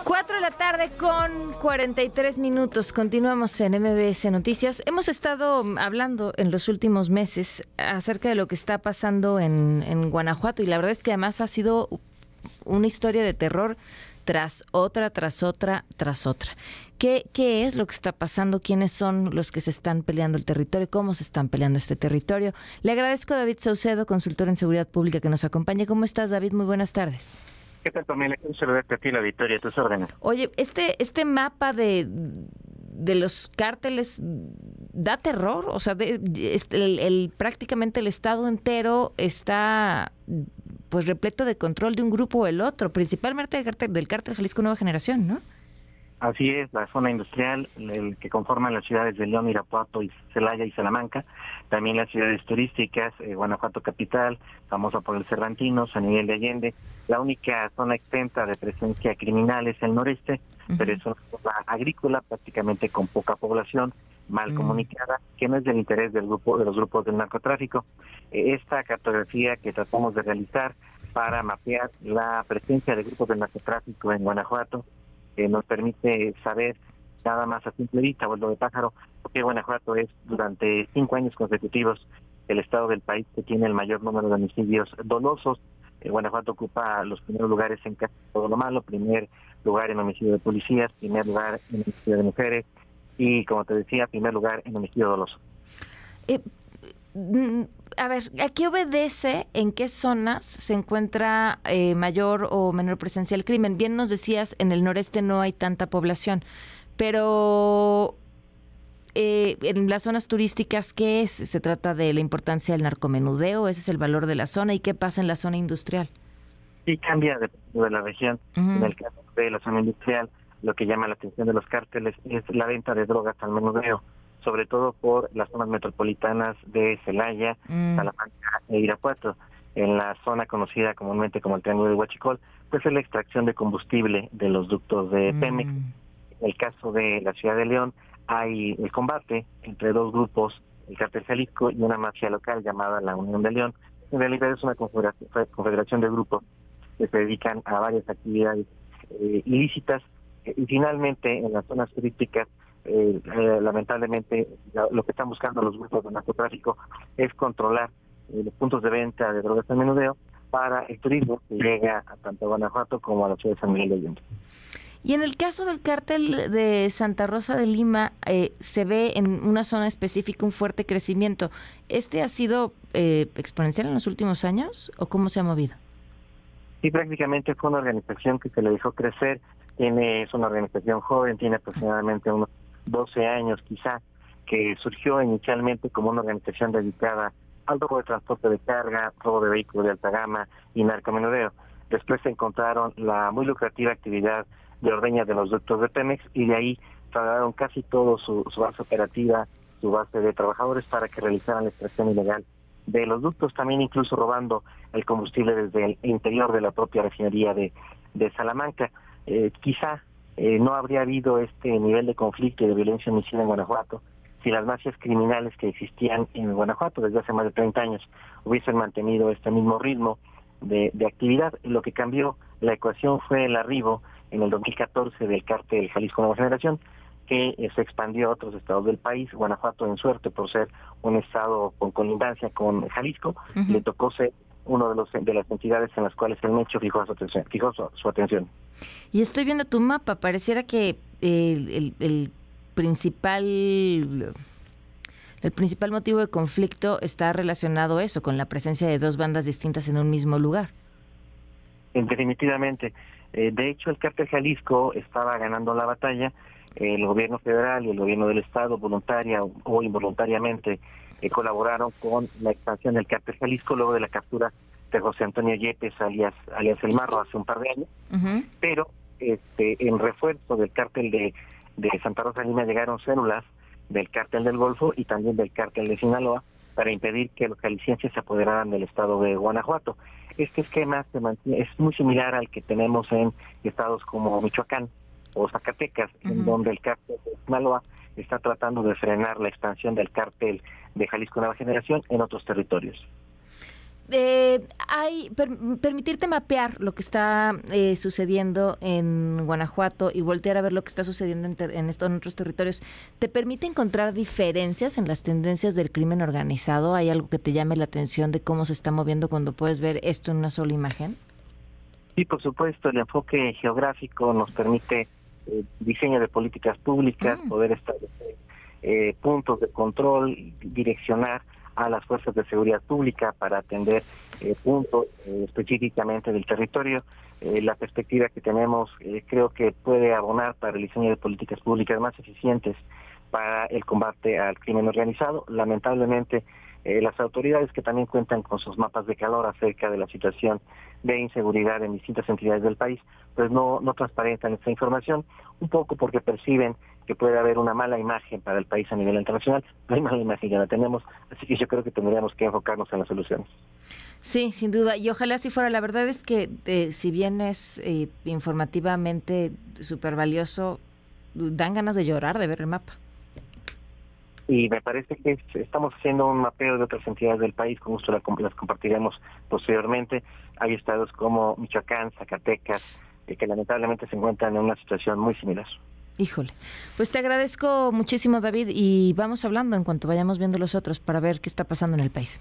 4 de la tarde con 43 minutos. Continuamos en MBS Noticias. Hemos estado hablando en los últimos meses acerca de lo que está pasando en Guanajuato, y la verdad es que además ha sido una historia de terror tras otra, tras otra, tras otra. ¿Qué es lo que está pasando? ¿Quiénes son los que se están peleando el territorio? ¿Cómo se están peleando este territorio? Le agradezco a David Saucedo, consultor en seguridad pública, que nos acompaña. ¿Cómo estás, David? Muy buenas tardes. ¿Qué tal, Pamela? Un saludarte a ti, la Victoria, a tus órdenes. Oye, este mapa de los cárteles da terror, o sea, prácticamente el estado entero está pues repleto de control de un grupo o el otro, principalmente del cártel Jalisco Nueva Generación, ¿no? Así es, la zona industrial, el que conforman las ciudades de León, Irapuato, Celaya y Salamanca, también las ciudades turísticas, Guanajuato capital, famosa por el Cervantino, San Miguel de Allende. La única zona exenta de presencia criminal es el noreste, pero es una zona agrícola prácticamente con poca población, mal comunicada, que no es del interés de los grupos del narcotráfico. Esta cartografía que tratamos de realizar para mapear la presencia de grupos del narcotráfico en Guanajuato nos permite saber nada más a simple vista, vuelo de pájaro, porque Guanajuato es durante 5 años consecutivos el estado del país que tiene el mayor número de homicidios dolosos. Guanajuato ocupa los primeros lugares en casi todo lo malo, primer lugar en homicidio de policías, primer lugar en homicidio de mujeres y, como te decía, primer lugar en homicidio doloso. A ver, ¿a qué obedece? ¿En qué zonas se encuentra mayor o menor presencia del crimen? Bien nos decías, en el noreste no hay tanta población, pero en las zonas turísticas, ¿qué es? ¿Se trata de la importancia del narcomenudeo? ¿Ese es el valor de la zona? ¿Y qué pasa en la zona industrial? Sí, cambia dependiendo de la región. En el caso de la zona industrial, lo que llama la atención de los cárteles es la venta de drogas al menudeo, sobre todo por las zonas metropolitanas de Celaya, Salamanca e Irapuato. En la zona conocida comúnmente como el Triángulo de Huachicol, pues es la extracción de combustible de los ductos de Pemex. En el caso de la ciudad de León, hay el combate entre dos grupos, el cártel Jalisco y una mafia local llamada la Unión de León. En realidad es una confederación de grupos que se dedican a varias actividades ilícitas. Y finalmente, en las zonas turísticas, lamentablemente lo que están buscando los grupos de narcotráfico es controlar los puntos de venta de drogas al menudeo para el turismo que llega a tanto a Guanajuato como a la ciudad de San Miguel de Allende. Y en el caso del cártel de Santa Rosa de Lima, se ve en una zona específica un fuerte crecimiento. ¿Este ha sido exponencial en los últimos años o cómo se ha movido? Sí, prácticamente fue una organización que se le dejó crecer. Es una organización joven, tiene aproximadamente unos 12 años quizá, que surgió inicialmente como una organización dedicada al robo de transporte de carga, robo de vehículos de alta gama y narcomenudeo. Después se encontraron la muy lucrativa actividad de ordeña de los ductos de Pemex y de ahí trasladaron casi todo su base operativa, su base de trabajadores para que realizaran la extracción ilegal de los ductos, también incluso robando el combustible desde el interior de la propia refinería de Salamanca. Quizá no habría habido este nivel de conflicto y de violencia homicida en Guanajuato si las mafias criminales que existían en Guanajuato desde hace más de 30 años hubiesen mantenido este mismo ritmo de actividad. Lo que cambió la ecuación fue el arribo en el 2014 del cártel Jalisco Nueva Generación, que se expandió a otros estados del país. Guanajuato, en suerte por ser un estado con colindancia con Jalisco, le tocó ser uno de las entidades en las cuales el hecho fijó su atención. Y estoy viendo tu mapa, pareciera que el principal motivo de conflicto está relacionado eso, con la presencia de dos bandas distintas en un mismo lugar. Definitivamente. De hecho, el cártel Jalisco estaba ganando la batalla. El gobierno federal y el gobierno del estado, voluntaria o involuntariamente, colaboraron con la expansión del cártel Jalisco luego de la captura de José Antonio Yepes, alias El Marro, hace un par de años. Pero en refuerzo del cártel de Santa Rosa de Lima llegaron células del cártel del Golfo y también del cártel de Sinaloa para impedir que los jaliscienses se apoderaran del estado de Guanajuato. Este esquema es muy similar al que tenemos en estados como Michoacán o Zacatecas, en donde el cártel de Sinaloa está tratando de frenar la expansión del cártel de Jalisco Nueva Generación en otros territorios. Permitirte mapear lo que está sucediendo en Guanajuato y voltear a ver lo que está sucediendo en otros territorios, ¿te permite encontrar diferencias en las tendencias del crimen organizado? ¿Hay algo que te llame la atención de cómo se está moviendo cuando puedes ver esto en una sola imagen? Sí, por supuesto, el enfoque geográfico nos permite diseño de políticas públicas, poder establecer puntos de control, direccionar a las fuerzas de seguridad pública para atender puntos específicamente del territorio. La perspectiva que tenemos creo que puede abonar para el diseño de políticas públicas más eficientes para el combate al crimen organizado. Lamentablemente, las autoridades que también cuentan con sus mapas de calor acerca de la situación de inseguridad en distintas entidades del país, pues no transparentan esta información, un poco porque perciben que puede haber una mala imagen para el país a nivel internacional. No hay mala imagen, ya la tenemos, así que yo creo que tendríamos que enfocarnos en las soluciones. Sí, sin duda, y ojalá así fuera. La verdad es que si bien es informativamente súper valioso, dan ganas de llorar de ver el mapa. Y me parece que estamos haciendo un mapeo de otras entidades del país, con gusto las compartiremos posteriormente. Hay estados como Michoacán, Zacatecas, que lamentablemente se encuentran en una situación muy similar. Híjole, pues te agradezco muchísimo, David, y vamos hablando en cuanto vayamos viendo los otros para ver qué está pasando en el país.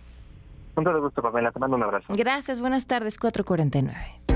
Con todo gusto, Pamela, te mando un abrazo. Gracias, buenas tardes, 4:49.